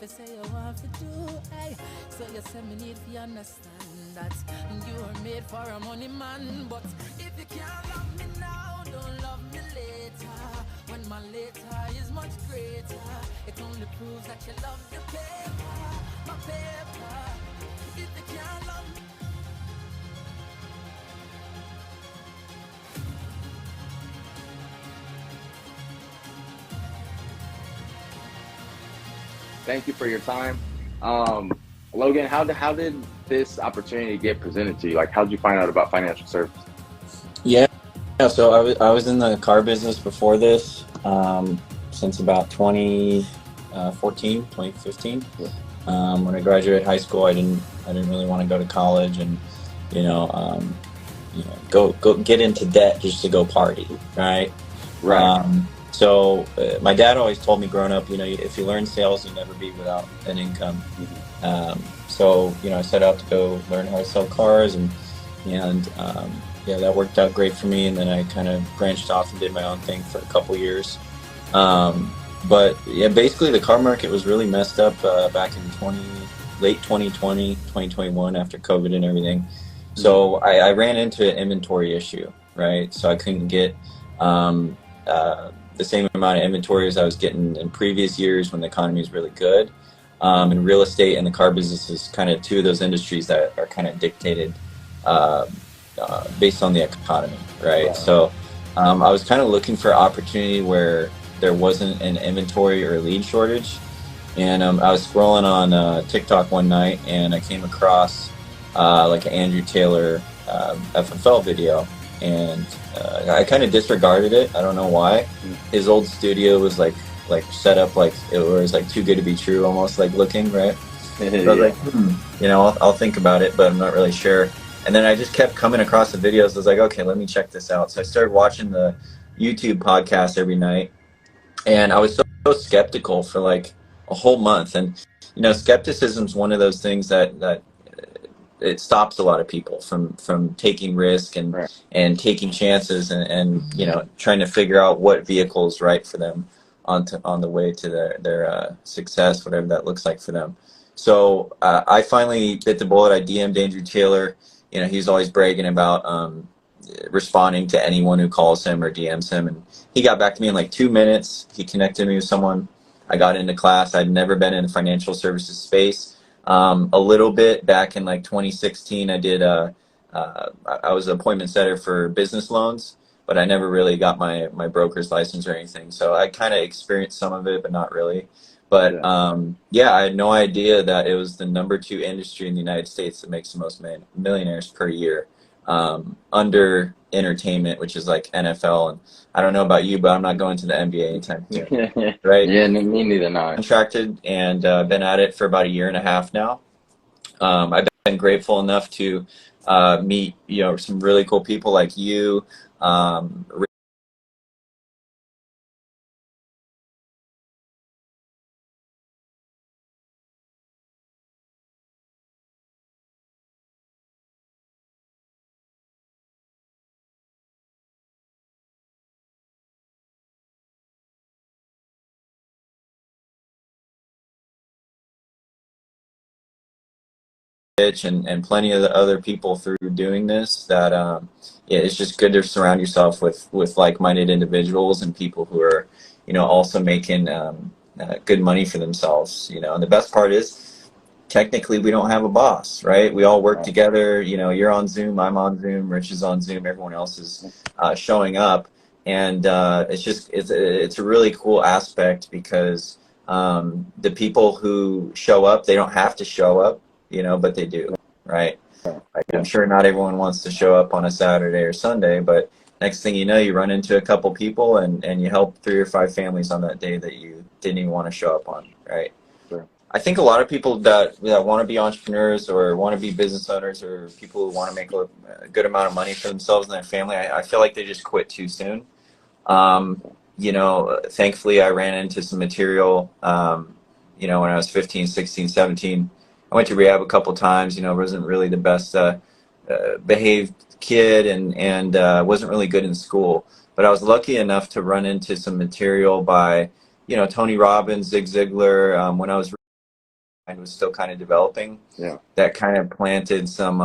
you say you want to do, hey. So you say me need to understand that you were made for a money man. But if you can't love me now, don't love me later. When my later is much greater, it only proves that you love the paper, my paper. If you can't love me. Thank you for your time. Logan, how did this opportunity get presented to you? Like, how did you find out about financial services? Yeah, so I was in the car business before this, since about 2014, 2015. Yeah. When I graduated high school, I didn't really want to go to college and, you know, go get into debt just to go party, right? Right. So my dad always told me growing up, if you learn sales, you'll never be without an income. So, I set out to go learn how to sell cars and yeah, that worked out great for me. And then I kind of branched off and did my own thing for a couple years. But yeah, basically the car market was really messed up back in late 2020, 2021 after COVID and everything. So I ran into an inventory issue, right? So I couldn't get the same amount of inventory as I was getting in previous years when the economy was really good. And real estate and the car business is kind of two of those industries that are kind of dictated based on the economy, right? So I was kind of looking for an opportunity where there wasn't an inventory or lead shortage. And I was scrolling on TikTok one night and I came across like an Andrew Taylor FFL video, and I kind of disregarded it. I don't know why. His old studio was like set up like it was like too good to be true, almost like looking, right? So I was like, I'll think about it, but I'm not really sure. And then I just kept coming across the videos. I was like, okay, let me check this out. So I started watching the YouTube podcast every night, and I was so skeptical for like a whole month. And skepticism is one of those things that it stops a lot of people from taking risk and taking chances and trying to figure out what vehicle is right for them on the way to their success, whatever that looks like for them. So I finally bit the bullet. I DM'd Andrew Taylor. He's always bragging about responding to anyone who calls him or DMs him, and he got back to me in like 2 minutes. He connected me with someone. I got into class. I'd never been in the financial services space. A little bit back in like 2016, I did I was an appointment setter for business loans, but I never really got my broker's license or anything. So I kind of experienced some of it, but not really. But yeah, I had no idea that it was the #2 industry in the United States that makes the most millionaires per year, under entertainment, which is like NFL. And I don't know about you, but I'm not going to the NBA anytime soon. Right? Yeah, me neither. Not contracted and been at it for about 1.5 years now. I've been grateful enough to meet some really cool people like you, and plenty of the other people through doing this. That yeah, it's just good to surround yourself with like-minded individuals and people who are also making good money for themselves. And the best part is, technically, we don't have a boss, right? We all work together. You're on Zoom, I'm on Zoom, Rich is on Zoom, everyone else is showing up, and it's a really cool aspect because the people who show up, they don't have to show up, but they do, right? I'm sure not everyone wants to show up on a Saturday or Sunday, but next thing you know, you run into a couple people and you help 3 or 5 families on that day that you didn't even want to show up on, right? I think a lot of people that want to be entrepreneurs or want to be business owners or people who want to make a good amount of money for themselves and their family, I feel like they just quit too soon. Thankfully I ran into some material, when I was 15, 16, 17. I went to rehab a couple times, wasn't really the best behaved kid and wasn't really good in school. But I was lucky enough to run into some material by, Tony Robbins, Zig Ziglar, when I was was still kind of developing, Yeah. that kind of planted some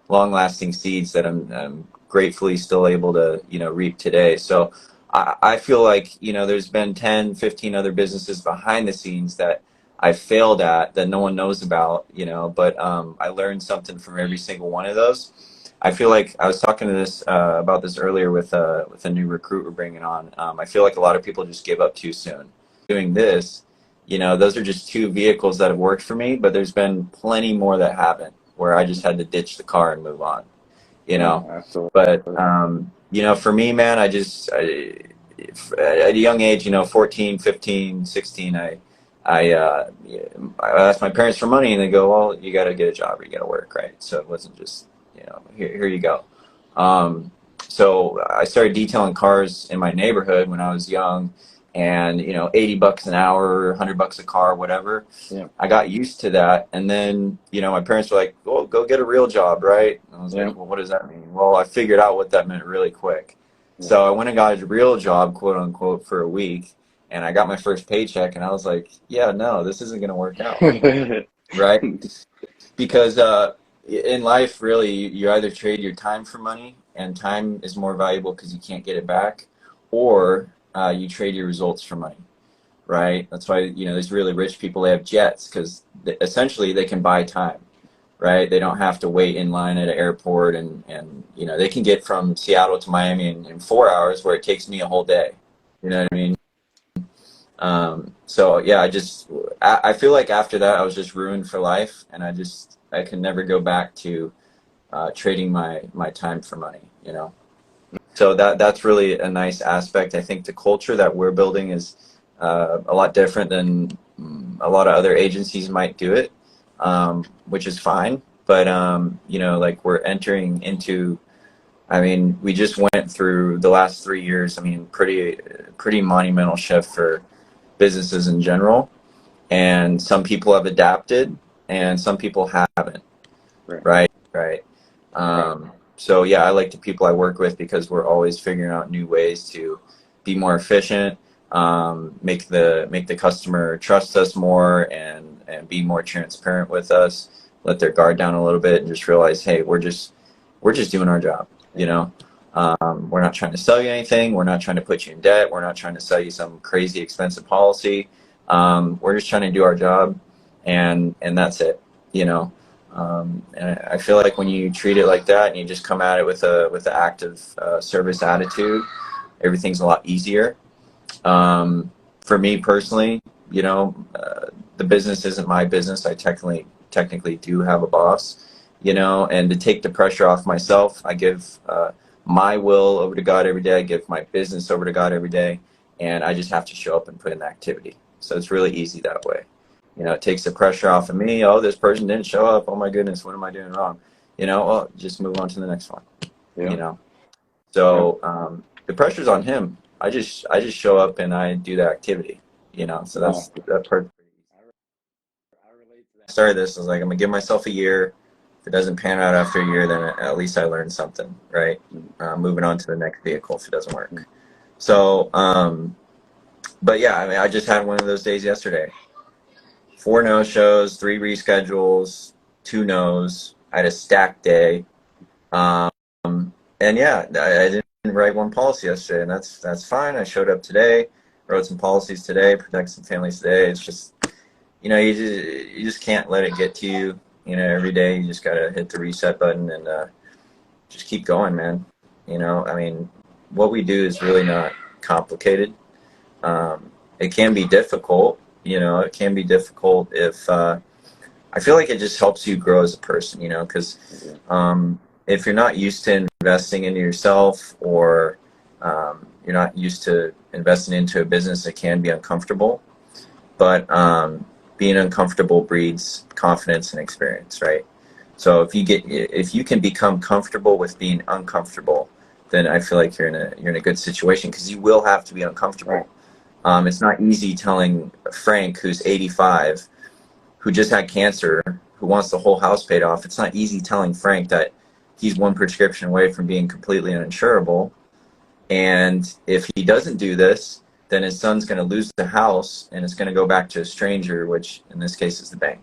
long-lasting seeds that I'm gratefully still able to, reap today. So I feel like, there's been 10, 15 other businesses behind the scenes that I failed at that no one knows about, but I learned something from every single one of those. I feel like I was talking to this about this earlier with a new recruit we're bringing on. I feel like a lot of people just give up too soon. Doing this, those are just two vehicles that have worked for me, but there's been plenty more that haven't, where I just had to ditch the car and move on, Absolutely. But, for me, man, at a young age, 14, 15, 16, I asked my parents for money, and they go, well, you got to get a job or you got to work, right? So it wasn't just, here you go. So I started detailing cars in my neighborhood when I was young, and, $80 an hour, $100 a car, whatever. Yeah. I got used to that. And then, my parents were like, well, go get a real job, right? And I was like, well, what does that mean? Well, I figured out what that meant really quick. Yeah. So I went and got a real job, quote unquote, for a week. And I got my first paycheck, and I was like, yeah, no, this isn't going to work out. Right? Because in life, really, you either trade your time for money, and time is more valuable because you can't get it back, or you trade your results for money, right? That's why, there's really rich people, they have jets, because essentially they can buy time, right? They don't have to wait in line at an airport, and they can get from Seattle to Miami in 4 hours, where it takes me a whole day. You know what I mean? So yeah, I feel like after that I was just ruined for life, and I can never go back to trading my time for money, So that's really a nice aspect. I think the culture that we're building is a lot different than a lot of other agencies might do it, which is fine. But like we're entering into, we just went through the last 3 years. Pretty monumental shift for businesses in general, and some people have adapted and some people haven't. Right. So yeah, I like the people I work with because we're always figuring out new ways to be more efficient, make the customer trust us more, and be more transparent with us, let their guard down a little bit, and just realize, hey, we're just doing our job. We're not trying to sell you anything. We're not trying to put you in debt. We're not trying to sell you some crazy expensive policy. We're just trying to do our job, and that's it. And I feel like when you treat it like that, and you just come at it with the active service attitude, everything's a lot easier. For me personally, the business isn't my business. I technically do have a boss, and to take the pressure off myself, I give my will over to God every day. I give my business over to God every day, and I just have to show up and put in the activity. So it's really easy that way. It takes the pressure off of me. Oh, this person didn't show up. Oh my goodness, what am I doing wrong? Well, just move on to the next one. Yeah. So the pressure's on him. I just show up and I do the activity. So that's that part. I started this. I was like, I'm gonna give myself a year. If it doesn't pan out after a year, then at least I learned something, right? Moving on to the next vehicle if it doesn't work. So, but yeah, I just had one of those days yesterday. 4 no-shows, 3 reschedules, 2 no's. I had a stacked day. And yeah, I didn't write one policy yesterday, and that's fine. I showed up today, wrote some policies today, protect some families today. It's just, you just can't let it get to you. Every day you just gotta hit the reset button and just keep going, man. What we do is really not complicated. It can be difficult. It can be difficult if I feel like it just helps you grow as a person, because if you're not used to investing into yourself, or you're not used to investing into a business, it can be uncomfortable. But being uncomfortable breeds confidence and experience, right? So if you can become comfortable with being uncomfortable, then I feel like you're in a good situation, because you will have to be uncomfortable. It's not easy telling Frank, who's 85, who just had cancer, who wants the whole house paid off. It's not easy telling Frank that he's one prescription away from being completely uninsurable. And if he doesn't do this, then his son's going to lose the house and it's going to go back to a stranger, which in this case is the bank.